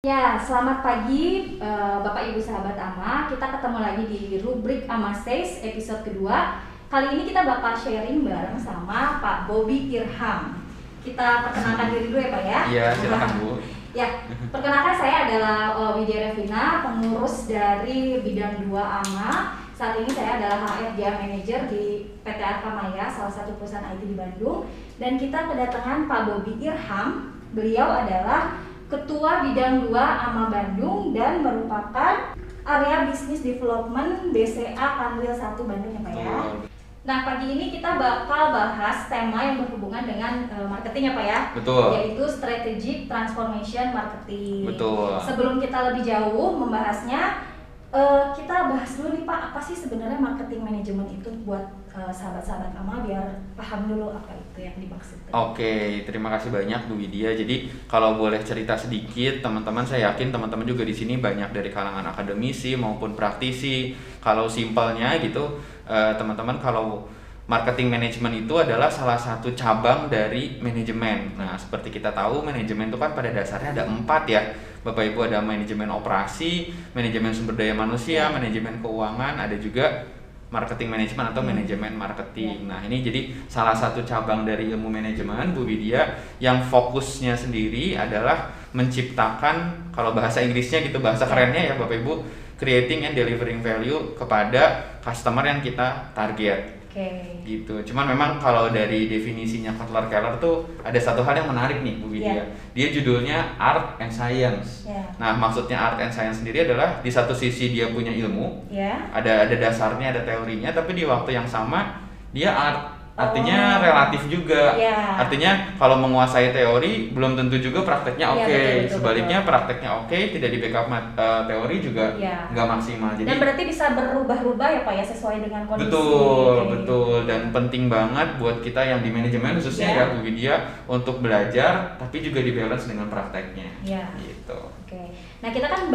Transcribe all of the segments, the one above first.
Ya, selamat pagi Bapak Ibu sahabat AMA. Kita ketemu lagi di rubrik AMA Says episode kedua. Kali ini kita bakal sharing bareng sama Pak Bobby Irham. Kita perkenalkan diri dulu ya Pak ya. Iya, silakan Bu. Ya, perkenalkan saya adalah Widya Revina, pengurus dari bidang 2 AMA. Saat ini saya adalah HRD Manager di PT Arkamaya, salah satu perusahaan IT di Bandung. Dan kita kedatangan Pak Bobby Irham. Beliau adalah Ketua Bidang 2 AMA Bandung dan merupakan Area Business Development BCA Kanwil 1 Bandung ya Pak ya. Nah pagi ini kita bakal bahas tema yang berhubungan dengan marketing ya Pak ya. Betul. Yaitu Strategic Transformation Marketing. Betul. Sebelum kita lebih jauh membahasnya, kita bahas dulu nih Pak, apa sih sebenarnya marketing management itu buat sahabat-sahabat AMA biar paham dulu apa itu yang dimaksud. Oke, terima kasih banyak Bu Widya. Jadi kalau boleh cerita sedikit, teman-teman, saya yakin teman-teman juga di sini banyak dari kalangan akademisi maupun praktisi. Kalau simpelnya gitu, teman-teman, kalau marketing management itu adalah salah satu cabang dari manajemen. Nah, seperti kita tahu, manajemen itu kan pada dasarnya ada 4 ya. Bapak Ibu, ada manajemen operasi, manajemen sumber daya manusia, manajemen keuangan, ada juga marketing management atau manajemen marketing. Nah, ini jadi salah satu cabang dari ilmu manajemen Bu Widya yang fokusnya sendiri adalah menciptakan, kalau bahasa Inggrisnya gitu, bahasa kerennya ya Bapak Ibu, creating and delivering value kepada customer yang kita target. Gitu. Cuman memang kalau dari definisinya Kotler-Keller tuh ada satu hal yang menarik nih Bu Widya. Dia judulnya Art and Science. Nah, maksudnya Art and Science sendiri adalah di satu sisi dia punya ilmu, ada dasarnya, ada teorinya, tapi di waktu yang sama dia art. Artinya relatif juga. Artinya kalau menguasai teori belum tentu juga prakteknya oke. Sebaliknya prakteknya oke, tidak di backup teori juga nggak maksimal. Jadi, dan berarti bisa berubah-ubah ya Pak ya sesuai dengan kondisi. Betul. Dan penting banget buat kita yang di manajemen khususnya ya Bu Widya untuk belajar tapi juga di balance dengan prakteknya. Gitu. Nah, kita kan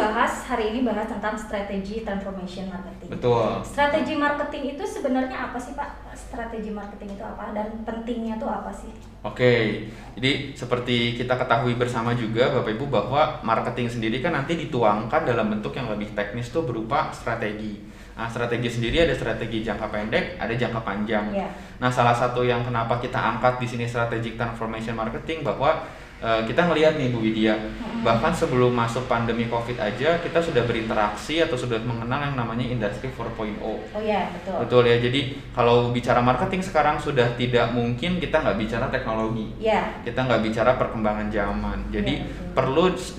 hari ini bahas tentang strategi transformation marketing. Betul. Strategi marketing itu sebenarnya apa sih Pak? Strategi marketing itu apa dan pentingnya tuh apa sih? Oke, jadi seperti kita ketahui bersama juga Bapak Ibu bahwa marketing sendiri kan nanti dituangkan dalam bentuk yang lebih teknis tuh berupa strategi. Nah, strategi sendiri ada strategi jangka pendek, ada jangka panjang. Nah, salah satu yang kenapa kita angkat di sini strategic transformation marketing bahwa kita ngelihat nih Bu Widya, bahkan sebelum masuk pandemi COVID aja kita sudah berinteraksi atau sudah mengenal yang namanya industri 4.0. Oh iya, betul. Betul ya, jadi kalau bicara marketing sekarang sudah tidak mungkin kita nggak bicara teknologi. Kita nggak bicara perkembangan zaman. Jadi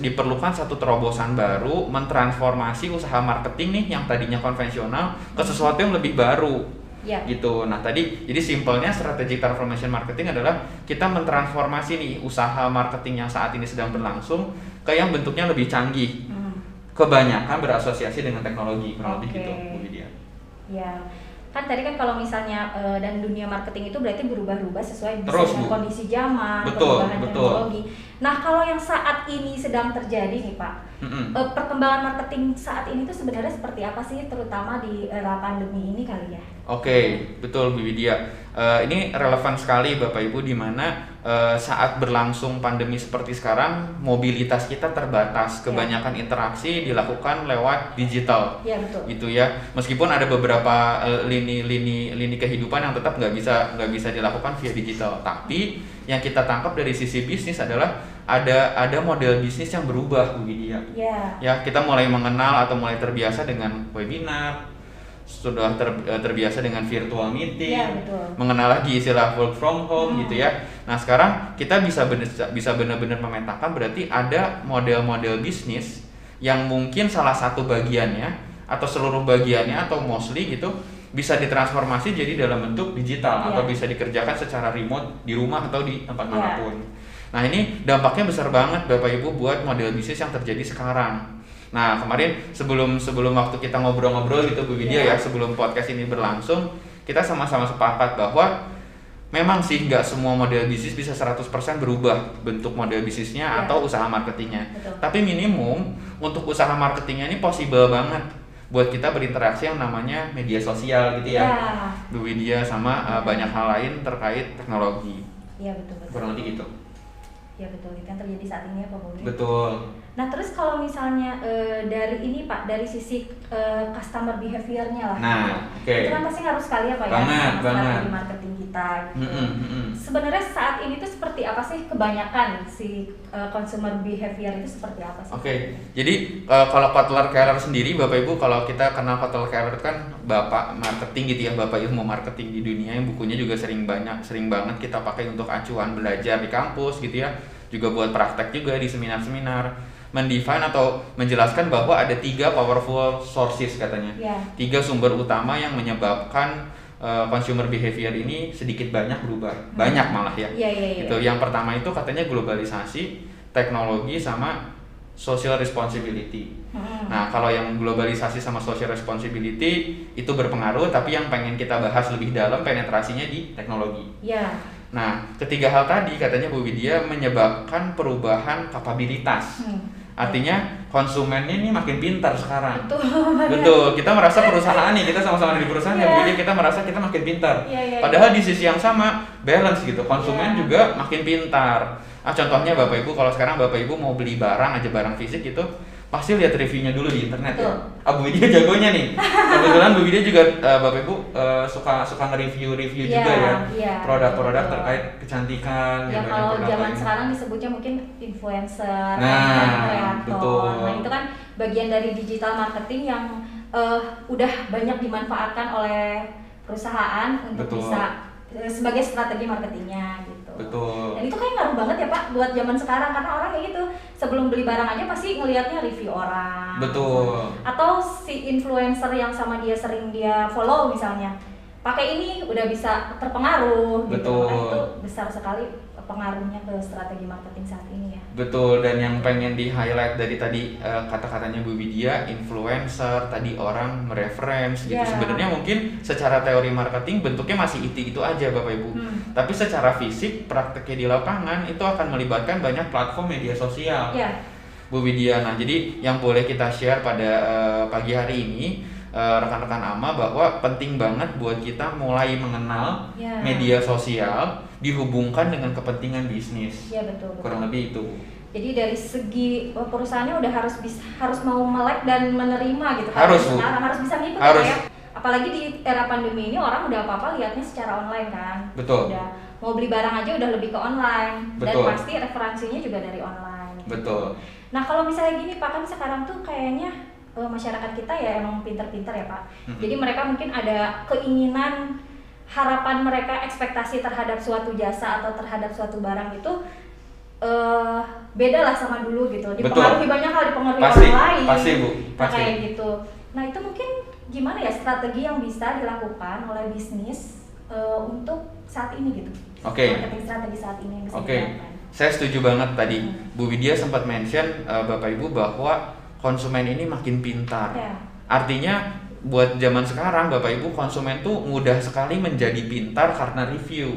diperlukan satu terobosan baru mentransformasi usaha marketing nih yang tadinya konvensional ke sesuatu yang lebih baru. Gitu. Nah, jadi simpelnya strategic transformation marketing adalah kita mentransformasi nih usaha marketing yang saat ini sedang berlangsung ke yang bentuknya lebih canggih. Kebanyakan berasosiasi dengan teknologi, kurang lebih gitu Bu Widya. Kan tadi kan kalau misalnya dan dunia marketing itu berarti berubah-ubah sesuai dengan kondisi zaman, perubahan teknologi. Nah, kalau yang saat ini sedang terjadi nih Pak, perkembangan marketing saat ini tuh sebenarnya seperti apa sih, terutama di era pandemi ini kali ya? Oke, betul Bu Widya. Ini relevan sekali Bapak Ibu, di mana saat berlangsung pandemi seperti sekarang mobilitas kita terbatas, kebanyakan interaksi dilakukan lewat digital. Betul. Gitu ya. Meskipun ada beberapa lini kehidupan yang tetap nggak bisa dilakukan via digital, tapi yang kita tangkap dari sisi bisnis adalah ada model bisnis yang berubah Bu Widya. Ya, kita mulai mengenal atau mulai terbiasa dengan webinar, sudah terbiasa dengan virtual meeting, mengenal lagi istilah work from home gitu ya. Nah, sekarang kita bisa benar-benar memetakan berarti ada model-model bisnis yang mungkin salah satu bagiannya atau seluruh bagiannya atau mostly gitu bisa ditransformasi jadi dalam bentuk digital atau bisa dikerjakan secara remote di rumah atau di tempat manapun. Nah, ini dampaknya besar banget Bapak Ibu buat model bisnis yang terjadi sekarang. Nah, kemarin sebelum waktu kita ngobrol-ngobrol gitu Bu Widya ya, sebelum podcast ini berlangsung, kita sama-sama sepakat bahwa memang sih nggak semua model bisnis bisa 100% berubah bentuk model bisnisnya atau usaha marketingnya. Tapi minimum untuk usaha marketingnya ini possible banget buat kita berinteraksi yang namanya media sosial gitu ya, Bu Widya, sama banyak hal lain terkait teknologi. Betul. Kurang lebih gitu. Betul, itu kan terjadi saat ini ya Pak Bobby. Betul. Nah terus kalau misalnya dari ini Pak, dari sisi customer behavior-nya lah, Nah, oke. itu kan pasti ngaruh sekali ya Pak ya Banget, sama banget. strategi marketing kita gitu. Sebenarnya saat ini tuh seperti apa sih kebanyakan si consumer behavior itu seperti apa sih? Oke, jadi kalau Kotler Keller sendiri, Bapak Ibu, kalau kita kenal Kotler Keller kan bapak marketing gitu ya, bapak ilmu marketing di dunia, yang bukunya juga sering banget kita pakai untuk acuan belajar di kampus gitu ya, juga buat praktek juga di seminar-seminar, mendefine atau menjelaskan bahwa ada 3 powerful sources katanya, 3 sumber utama yang menyebabkan consumer behavior ini sedikit banyak berubah, banyak malah ya. Gitu. Yang pertama itu katanya globalisasi, teknologi, sama social responsibility. Nah, kalau yang globalisasi sama social responsibility itu berpengaruh, tapi yang pengen kita bahas lebih dalam penetrasinya di teknologi. Nah, ketiga hal tadi katanya Bu Widya menyebabkan perubahan kapabilitas. Artinya konsumennya ini makin pintar sekarang. Betul. Kita merasa perusahaan nih, kita sama-sama di perusahaan ya Bu Widya, kita merasa kita makin pintar. Padahal di sisi yang sama balance gitu, konsumen juga makin pintar. Contohnya Bapak Ibu, kalau sekarang Bapak Ibu mau beli barang aja, barang fisik gitu, pasti lihat reviewnya dulu di internet ya. Bu Widya jagonya nih. Kebetulan Bu Widya juga Bapak Ibu suka nge-review juga ya. Produk-produk terkait kecantikan. Ya kalau zaman sekarang disebutnya mungkin influencer, kreator. Betul. Nah itu kan bagian dari digital marketing yang udah banyak dimanfaatkan oleh perusahaan untuk bisa sebagai strategi marketingnya gitu. Betul. Dan itu kayak ngaruh banget ya Pak buat zaman sekarang, karena orang kayak gitu sebelum beli barang aja pasti ngelihatnya review orang. Betul. Atau si influencer yang sama dia sering dia follow misalnya, pakai ini udah bisa terpengaruh. Betul. Gitu. Nah, itu besar sekali pengaruhnya ke strategi marketing saat ini ya. Betul, dan yang pengen di highlight dari tadi kata-katanya Bu Widya, influencer, tadi orang mereference gitu. Sebenarnya mungkin secara teori marketing bentuknya masih itu aja Bapak Ibu. Tapi secara fisik prakteknya di lapangan itu akan melibatkan banyak platform media sosial. Bu Widya. Nah, jadi yang boleh kita share pada pagi hari ini rekan-rekan AMA bahwa penting banget buat kita mulai mengenal media sosial dihubungkan dengan kepentingan bisnis. Betul. Kurang lebih itu. Jadi dari segi perusahaannya udah harus mau melek dan menerima gitu kan. Harus bisa ngikut ya. Apalagi di era pandemi ini orang udah apa-apa lihatnya secara online kan. Betul. Udah mau beli barang aja udah lebih ke online. Betul. Dan pasti referensinya juga dari online. Betul. Nah kalau misalnya gini Pak, kan sekarang tuh kayaknya masyarakat kita ya emang pintar-pintar ya Pak. Jadi mereka mungkin ada keinginan, harapan mereka, ekspektasi terhadap suatu jasa atau terhadap suatu barang itu beda lah sama dulu gitu. Dipengaruhi banyak hal, dipengaruhi orang lain. Pasti Bu. Kayak gitu. Nah itu mungkin gimana ya strategi yang bisa dilakukan oleh bisnis untuk saat ini gitu. Marketing strategi saat ini yang bisa dilakukan. Saya setuju banget tadi. Bu Widya sempat mention Bapak Ibu bahwa konsumen ini makin pintar. Artinya buat zaman sekarang Bapak Ibu, konsumen tuh mudah sekali menjadi pintar karena review.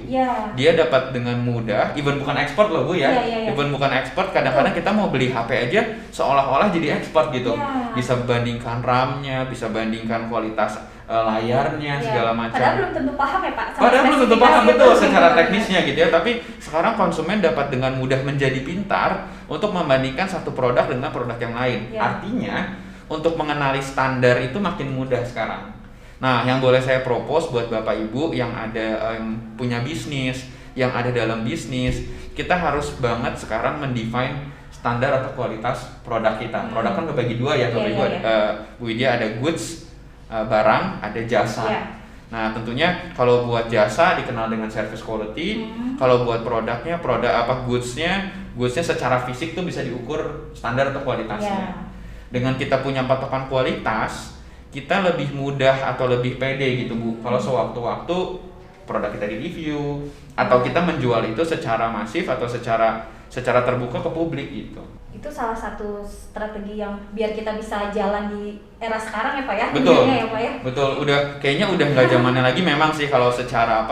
Dia dapat dengan mudah, even bukan ekspor loh Bu ya. Even bukan ekspor, kadang-kadang kita mau beli HP aja seolah-olah jadi ekspor gitu. Bisa bandingkan RAM-nya, bisa bandingkan kualitas layarnya, segala macam. Padahal belum tentu paham ya Pak. Padahal belum tentu paham betul secara teknisnya gitu ya. Tapi sekarang konsumen dapat dengan mudah menjadi pintar untuk membandingkan satu produk dengan produk yang lain. Artinya untuk mengenali standar itu makin mudah sekarang. Nah, yang boleh saya propose buat Bapak Ibu yang ada punya bisnis, yang ada dalam bisnis, kita harus banget sekarang mendefine standar atau kualitas produk kita. Produk kan kebagi dua ya, Bapak Ibu. Bu Widya ada goods, barang, ada jasa. Nah, tentunya kalau buat jasa dikenal dengan service quality, kalau buat produknya, goods-nya secara fisik tuh bisa diukur standar atau kualitasnya. Dengan kita punya patokan kualitas, kita lebih mudah atau lebih pede gitu Bu. Kalau sewaktu-waktu produk kita di-review atau kita menjual itu secara masif atau secara terbuka ke publik gitu. Itu salah satu strategi yang biar kita bisa jalan di era sekarang ya Pak ya. Betul. Ya, Pak ya. Betul. Kayaknya udah nggak zamannya lagi memang sih kalau secara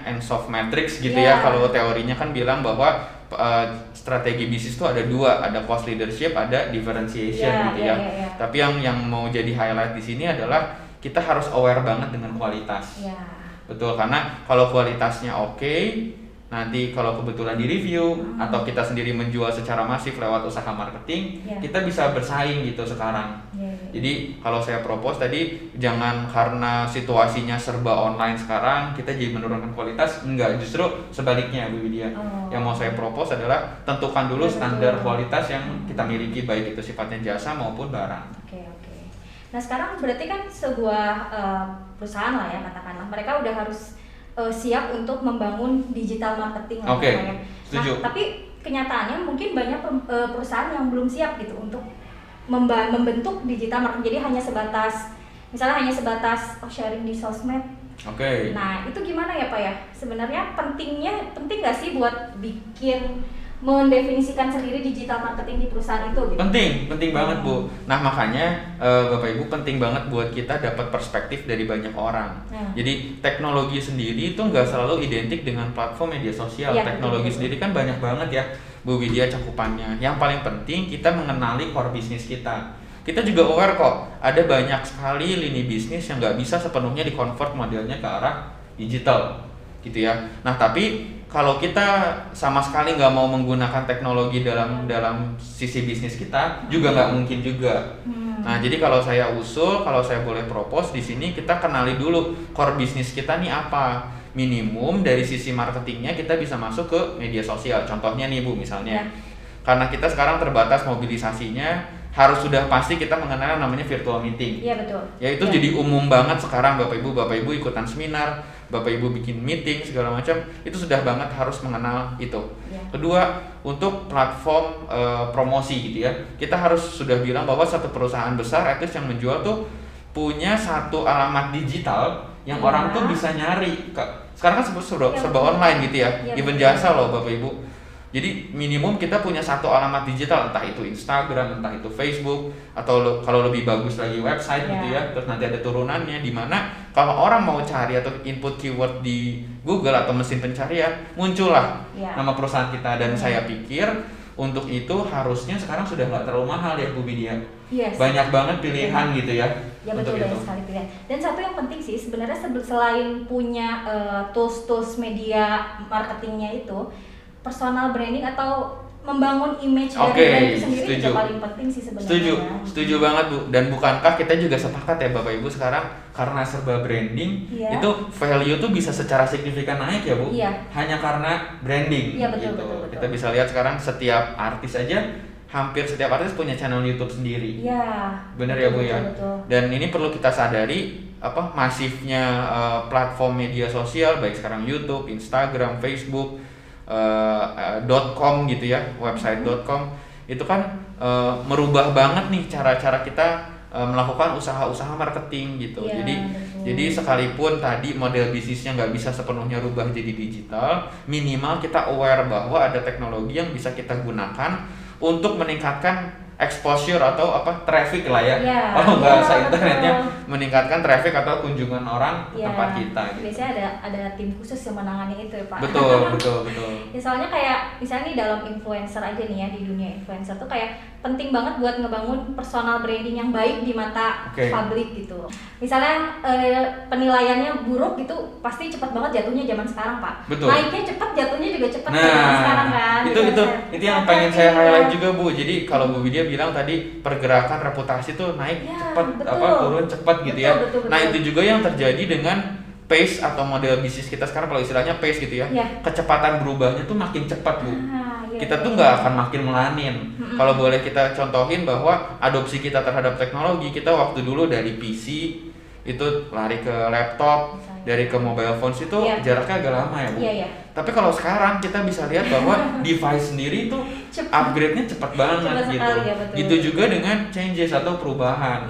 end of matrix gitu ya. Kalau teorinya kan bilang bahwa strategi bisnis itu ada dua, ada cost leadership, ada differentiation gitu ya. Tapi yang mau jadi highlight di sini adalah kita harus aware banget dengan kualitas. Betul, karena kalau kualitasnya oke, nanti kalau kebetulan di review atau kita sendiri menjual secara masif lewat usaha marketing, kita bisa bersaing gitu sekarang. Jadi kalau saya propose tadi, jangan karena situasinya serba online sekarang kita jadi menurunkan kualitas, enggak, justru sebaliknya Bu Widya. Yang mau saya propose adalah tentukan dulu standar kualitas yang kita miliki, baik itu sifatnya jasa maupun barang. Oke. Nah sekarang berarti kan sebuah perusahaan lah ya, katakanlah mereka udah harus siap untuk membangun digital marketing. Setuju. Nah, tapi kenyataannya mungkin banyak perusahaan yang belum siap gitu untuk membentuk digital marketing. Jadi hanya sebatas sharing di sosmed. Nah itu gimana ya Pak ya? Sebenarnya penting nggak sih buat mendefinisikan sendiri digital marketing di perusahaan itu gitu? Penting banget Bu. Nah makanya Bapak Ibu penting banget buat kita dapat perspektif dari banyak orang. Jadi teknologi sendiri itu nggak selalu identik dengan platform media sosial. Teknologi sendiri kan banyak banget ya Bu Widya cakupannya. Yang paling penting kita mengenali core bisnis kita. Kita juga aware kok ada banyak sekali lini bisnis yang nggak bisa sepenuhnya dikonvert modelnya ke arah digital gitu ya. Nah tapi kalau kita sama sekali nggak mau menggunakan teknologi dalam sisi bisnis kita, juga nggak mungkin juga. Nah, jadi kalau saya boleh propose di sini, kita kenali dulu core bisnis kita nih apa. Minimum dari sisi marketingnya kita bisa masuk ke media sosial. Contohnya nih Bu, misalnya, karena kita sekarang terbatas mobilisasinya, harus sudah pasti kita mengenal namanya virtual meeting. Iya betul. Ya itu jadi umum banget sekarang Bapak Ibu ikutan seminar, Bapak Ibu bikin meeting segala macam, itu sudah banget harus mengenal itu. Kedua, untuk platform promosi gitu ya, kita harus sudah bilang bahwa satu perusahaan besar at least yang menjual tuh punya satu alamat digital yang orang tuh bisa nyari. Sekarang kan serba online gitu ya, even jasa loh Bapak Ibu. Jadi minimum kita punya satu alamat digital, entah itu Instagram, entah itu Facebook, atau kalau lebih bagus lagi website gitu ya. Terus nanti ada turunannya di mana kalau orang mau cari atau input keyword di Google atau mesin pencarian, muncullah nama perusahaan kita. Dan saya pikir untuk itu harusnya sekarang sudah nggak terlalu mahal ya Bu Widya. Banyak banget pilihan gitu ya. Ya betul, banyak sekali pilihan. Dan satu yang penting sih sebenarnya selain punya tools media marketingnya itu, personal branding atau membangun image dari brand itu sendiri juga paling penting sih sebenarnya. Setuju banget Bu. Dan bukankah kita juga sepakat ya Bapak Ibu sekarang karena serba branding itu value tuh bisa secara signifikan naik ya Bu. Hanya karena branding. Betul. Kita bisa lihat sekarang hampir setiap artis punya channel YouTube sendiri. Bener ya Bu ya. Dan ini perlu kita sadari masifnya platform media sosial baik sekarang YouTube, Instagram, Facebook, .com gitu ya, website.com itu kan merubah banget nih cara-cara kita melakukan usaha-usaha marketing gitu. Jadi sekalipun tadi model bisnisnya nggak bisa sepenuhnya rubah jadi digital, minimal kita aware bahwa ada teknologi yang bisa kita gunakan untuk meningkatkan exposure atau traffic lah ya. Kalau bahasa internetnya meningkatkan traffic atau kunjungan orang ke tempat kita gitu. Biasanya ada tim khusus yang menangani itu ya Pak. Betul. Ya, soalnya kayak misalnya nih dalam influencer aja nih ya, di dunia influencer tuh kayak penting banget buat ngebangun personal branding yang baik di mata publik gitu. Misalnya penilaiannya buruk gitu pasti cepat banget jatuhnya zaman sekarang Pak. Naiknya cepat, jatuhnya juga cepat zaman sekarang kan. Itu yang pengen saya highlight juga Bu. Jadi kalau Bu Widya bilang tadi pergerakan reputasi tuh naik cepat, turun cepat gitu ya. Betul. Nah itu juga yang terjadi dengan pace atau model bisnis kita sekarang, kalau istilahnya pace gitu ya. Kecepatan berubahnya tuh makin cepat Bu. Kita tuh nggak akan makin melanin. Kalau boleh kita contohin bahwa adopsi kita terhadap teknologi, kita waktu dulu dari PC itu lari ke laptop, dari ke mobile phones itu jaraknya agak lama ya Bu. Tapi kalau sekarang kita bisa lihat bahwa device sendiri itu upgrade-nya cepat banget gitu. Gitu juga dengan changes atau perubahan.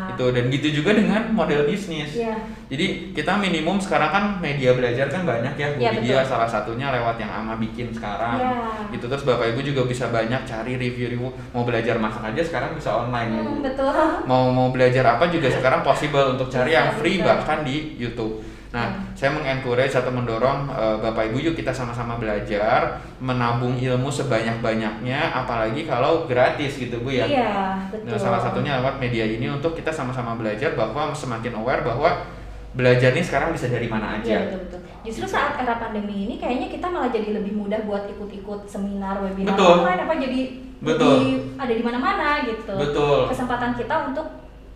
Gitu, dan gitu juga dengan model bisnis. Jadi kita minimum sekarang kan media belajar kan banyak ya Bu Widya, salah satunya lewat yang Ama bikin sekarang. Gitu, terus Bapak Ibu juga bisa banyak cari review. Mau belajar masak aja sekarang bisa online ya Bu. Mau belajar apa juga sekarang possible untuk cari yang free bahkan di YouTube. Nah, saya mengencourage atau mendorong Bapak Ibu yuk kita sama-sama belajar, menabung ilmu sebanyak-banyaknya, apalagi kalau gratis gitu Bu ya. Betul. Nah, salah satunya lewat media ini untuk kita sama-sama belajar bahwa semakin aware bahwa belajar nih sekarang bisa dari mana aja. Iya, betul. Justru saat era pandemi ini kayaknya kita malah jadi lebih mudah buat ikut-ikut seminar, webinar online, apa jadi ada di mana-mana gitu. Betul. Kesempatan kita untuk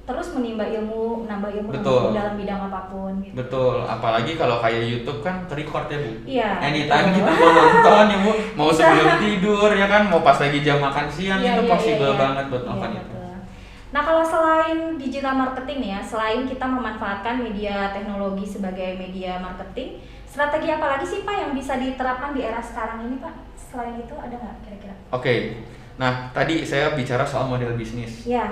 terus menambah ilmu dalam bidang apapun gitu. Betul, apalagi kalau kayak YouTube kan record ya Bu. Iya. Anytime kita mau nonton ya Bu, mau sebelum tidur ya kan, mau pas lagi jam makan siang itu possible banget buat nonton itu. Nah, kalau selain digital marketing nih ya, selain kita memanfaatkan media teknologi sebagai media marketing, strategi apa lagi sih Pak yang bisa diterapkan di era sekarang ini Pak? Selain itu ada nggak kira-kira? Oke. Nah, tadi saya bicara soal model bisnis. Ya.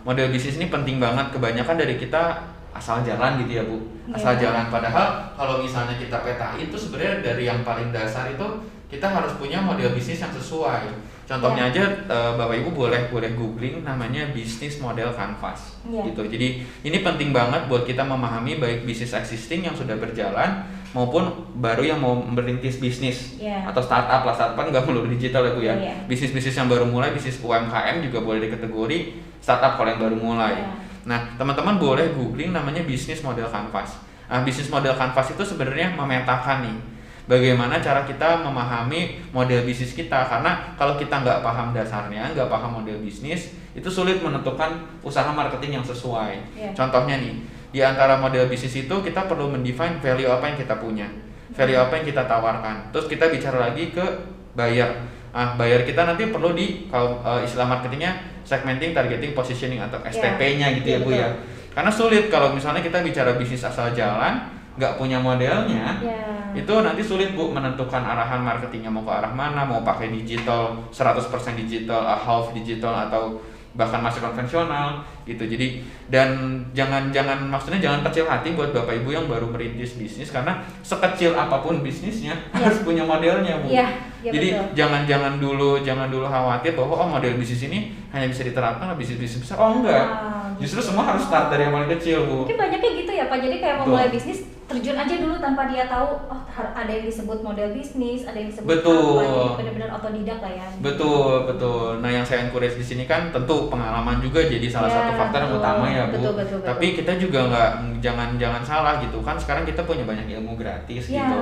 Model bisnis ini penting banget, kebanyakan dari kita asal jalan gitu ya Bu. Asal jalan, padahal kalau misalnya kita petain itu sebenarnya dari yang paling dasar itu kita harus punya model bisnis yang sesuai. Contohnya aja Bapak Ibu boleh googling namanya bisnis model canvas gitu. Jadi ini penting banget buat kita memahami baik bisnis existing yang sudah berjalan maupun baru yang mau merintis bisnis atau startup lah. Startup kan nggak melulu digital ya Bu ya. Bisnis-bisnis yang baru mulai, bisnis UMKM juga boleh dikategori startup kalau yang baru mulai. Nah, teman-teman boleh googling namanya bisnis model canvas. Nah, bisnis model canvas itu sebenarnya memetakan nih bagaimana cara kita memahami model bisnis kita, karena kalau kita nggak paham dasarnya, nggak paham model bisnis, itu sulit menentukan usaha marketing yang sesuai. Contohnya nih, di antara model bisnis itu kita perlu mendefine value apa yang kita punya, value apa yang kita tawarkan. Terus kita bicara lagi ke buyer. Buyer kita nanti perlu kalau istilah marketingnya segmenting, targeting, positioning atau STP-nya gitu ya Bu ya. Karena sulit kalau misalnya kita bicara bisnis asal jalan, nggak punya modelnya, itu nanti sulit Bu menentukan arahan marketingnya mau ke arah mana, mau pakai digital 100% digital, half digital atau bahkan masih konvensional gitu. Jadi dan maksudnya jangan kecil hati buat Bapak Ibu yang baru merintis bisnis, karena sekecil apapun bisnisnya harus punya modelnya Bu. Jadi betul. jangan dulu khawatir bahwa model bisnis ini hanya bisa diterapkan ke bisnis besar. Enggak. Justru semua harus start dari yang paling kecil Bu. Mungkin banyaknya gitu ya Pak. Jadi kayak memulai bisnis terjun aja dulu tanpa dia tahu ada yang disebut model bisnis, ada yang disebut apa, benar-benar otodidak lah ya. Betul. Nah, yang saya encourage di sini kan tentu pengalaman juga jadi salah satu faktor yang utama ya Bu. Betul. Tapi kita juga jangan salah gitu kan, sekarang kita punya banyak ilmu gratis gitu.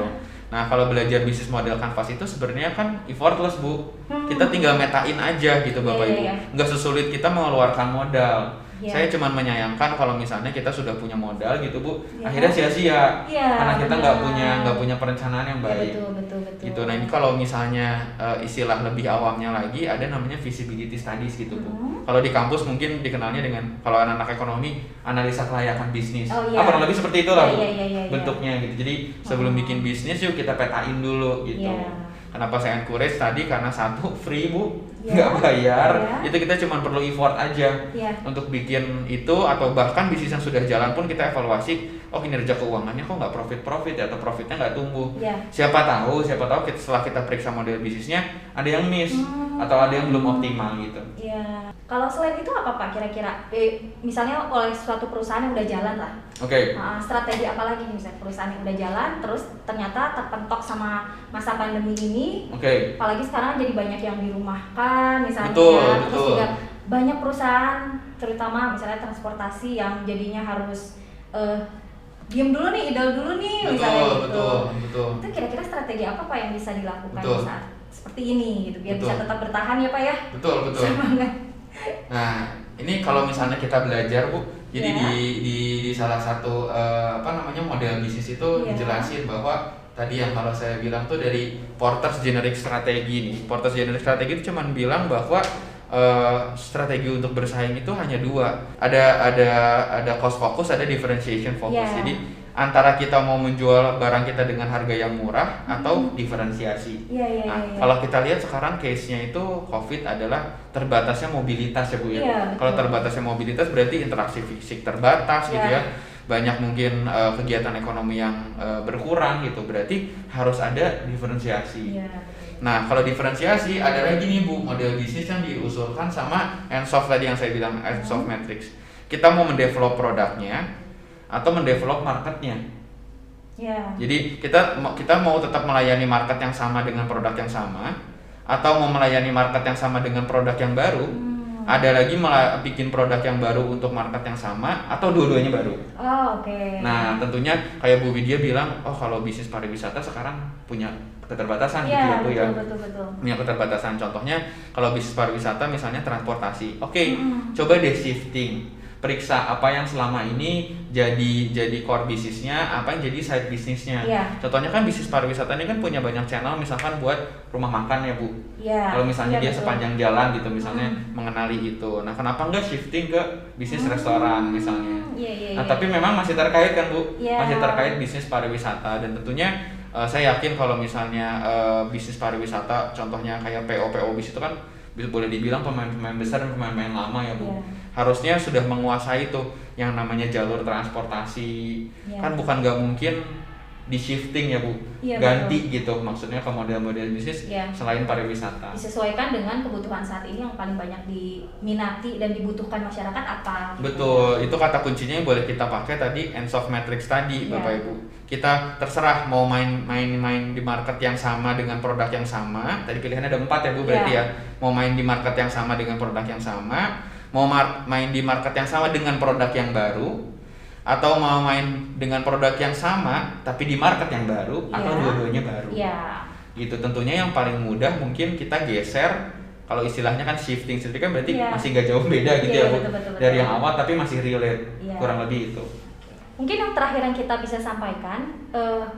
Nah, kalau belajar bisnis model canvas itu sebenarnya kan effortless Bu. Kita tinggal metain aja gitu Bapak Ibu. Nggak sesulit kita mengeluarkan modal. Saya cuma menyayangkan kalau misalnya kita sudah punya modal gitu Bu, akhirnya sia-sia karena kita nggak punya perencanaan yang baik. Betul. Gitu. Nah, ini kalau misalnya istilah lebih awamnya lagi ada namanya feasibility studies gitu Bu. Kalau di kampus mungkin dikenalnya dengan, kalau anak-anak ekonomi, analisa kelayakan bisnis. Kurang lebih seperti itulah Bu bentuknya gitu. Jadi sebelum bikin bisnis yuk kita petain dulu gitu. Kenapa saya encourage tadi, karena satu free Bu, nggak bayar, itu kita cuma perlu effort aja untuk bikin itu, atau bahkan bisnis yang sudah jalan pun kita evaluasi, kinerja keuangannya kok nggak profit ya, atau profitnya nggak tumbuh. Siapa tahu setelah kita periksa model bisnisnya ada yang miss atau ada yang belum optimal gitu. Kalau selain itu apa Pak kira-kira? Misalnya oleh suatu perusahaan yang udah jalan lah. Strategi apa lagi misalnya perusahaan yang udah jalan terus ternyata terpentok sama masa pandemi ini. Apalagi sekarang jadi banyak yang dirumahkan misalnya. Terus juga banyak perusahaan terutama misalnya transportasi yang jadinya harus diem dulu nih, idle dulu nih misalnya gitu. Itu kira-kira strategi apa Pak yang bisa dilakukan saat seperti ini gitu biar bisa tetap bertahan ya Pak ya? Betul. Nah, ini kalau misalnya kita belajar Bu, jadi di salah satu model bisnis itu dijelasin bahwa tadi yang kalau saya bilang tuh dari Porter's Generic Strategy nih. Porter's Generic Strategy itu cuman bilang bahwa strategi untuk bersaing itu hanya dua. Ada cost focus, ada differentiation focus. Jadi antara kita mau menjual barang kita dengan harga yang murah atau diferensiasi. Kalau kita lihat sekarang case-nya itu COVID adalah terbatasnya mobilitas ya Bu ya. Kalau terbatasnya mobilitas berarti interaksi fisik terbatas gitu ya. Banyak mungkin kegiatan ekonomi yang berkurang gitu. Berarti harus ada diferensiasi. Nah, kalau diferensiasi ada lagi nih Bu, model bisnis yang diusulkan sama Ansoff tadi yang saya bilang, Ansoff Matrix. Kita mau mendevelop produknya atau mendevelop marketnya. Jadi kita mau tetap melayani market yang sama dengan produk yang sama, atau mau melayani market yang sama dengan produk yang baru, Ada lagi malah bikin produk yang baru untuk market yang sama atau dua-duanya baru. Oh, oke. Nah, tentunya kayak Bu Widya bilang, oh kalau bisnis pariwisata sekarang punya keterbatasan gitu Iya, ya Bu ya. betul. Punya keterbatasan. Contohnya kalau bisnis pariwisata misalnya transportasi. Oke, coba deh shifting. Periksa apa yang selama ini jadi core bisnisnya, apa yang jadi side bisnisnya. Iya. Contohnya kan bisnis pariwisata ini kan punya banyak channel, misalkan buat rumah makan ya Bu. Iya. Kalau misalnya Iya, dia betul. sepanjang jalan gitu misalnya mengenali itu. Nah, kenapa enggak shifting ke bisnis restoran misalnya? Iya. Nah, tapi memang masih terkait kan Bu? Iya. Masih terkait bisnis pariwisata, dan tentunya saya yakin kalau misalnya bisnis pariwisata contohnya kayak PO bis itu kan boleh dibilang pemain-pemain besar dan pemain-pemain lama ya Bu. Iya. Harusnya sudah menguasai tuh yang namanya jalur transportasi. Iya. Kan bukan nggak mungkin di shifting ya Bu, Iya, ganti gitu maksudnya ke model-model bisnis Iya. selain pariwisata. Disesuaikan dengan kebutuhan saat ini yang paling banyak diminati dan dibutuhkan masyarakat apa. Betul, itu kata kuncinya yang boleh kita pakai tadi, end of matrix tadi, Iya. Bapak Ibu. Kita terserah mau main di market yang sama dengan produk yang sama. Tadi pilihannya ada 4 ya Bu, berarti Iya. ya. Mau main di market yang sama dengan produk yang sama, mau main di market yang sama dengan produk yang baru, atau mau main dengan produk yang sama tapi di market yang baru, Iya. atau dua-duanya baru. Iya. Gitu, tentunya yang paling mudah mungkin kita geser. Kalau istilahnya kan shifting kan berarti Iya. masih gak jauh beda gitu Iya, ya Bu. betul. Dari yang awal tapi masih relate, Iya. kurang lebih itu. Mungkin yang terakhir yang kita bisa sampaikan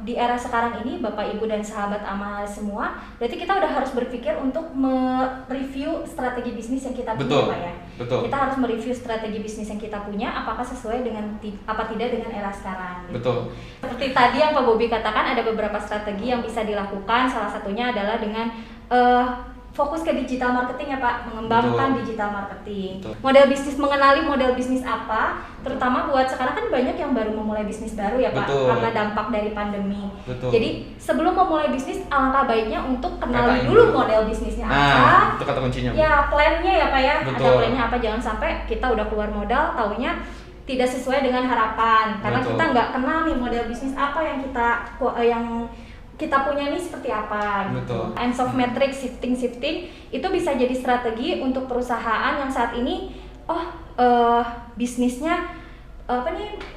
di era sekarang ini, Bapak Ibu dan sahabat amal semua, berarti kita udah harus berpikir untuk mereview strategi bisnis yang kita Betul, punya, Pak ya. betul. Kita harus mereview strategi bisnis yang kita punya, apakah sesuai dengan apa tidak dengan era sekarang. Gitu. Betul. Seperti tadi yang Pak Bobi katakan, ada beberapa strategi yang bisa dilakukan. Salah satunya adalah dengan fokus ke digital marketing ya Pak, mengembangkan Betul. digital marketing. Betul. Model bisnis, mengenali model bisnis apa, terutama buat sekarang kan banyak yang baru memulai bisnis baru ya Pak, Betul. karena dampak dari pandemi. Betul. Jadi sebelum memulai bisnis, alangkah baiknya untuk kenali Katain dulu dulu. model bisnisnya Nah, apa. itu kata kuncinya Bu. Ya, plannya ya Pak ya, ada Betul. plannya apa, jangan sampai kita udah keluar modal, taunya tidak sesuai dengan harapan, karena Betul. kita nggak kenal nih model bisnis apa yang kita punya nih seperti apa gitu. Betul. Ends of matrix, shifting itu bisa jadi strategi untuk perusahaan yang saat ini bisnisnya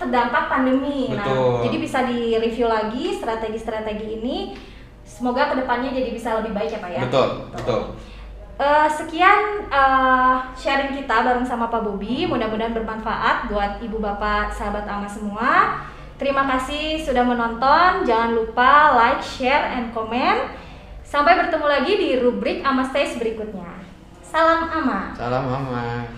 terdampak pandemi. Betul. Nah, jadi bisa direview lagi strategi-strategi ini. Semoga kedepannya jadi bisa lebih baik ya Pak ya. Betul. Sekian sharing kita bareng sama Pak Bobi. Mudah-mudahan bermanfaat buat ibu bapak sahabat ama semua. Terima kasih sudah menonton. Jangan lupa like, share, and comment. Sampai bertemu lagi di rubrik Ama Stays berikutnya. Salam Ama. Salam Mama.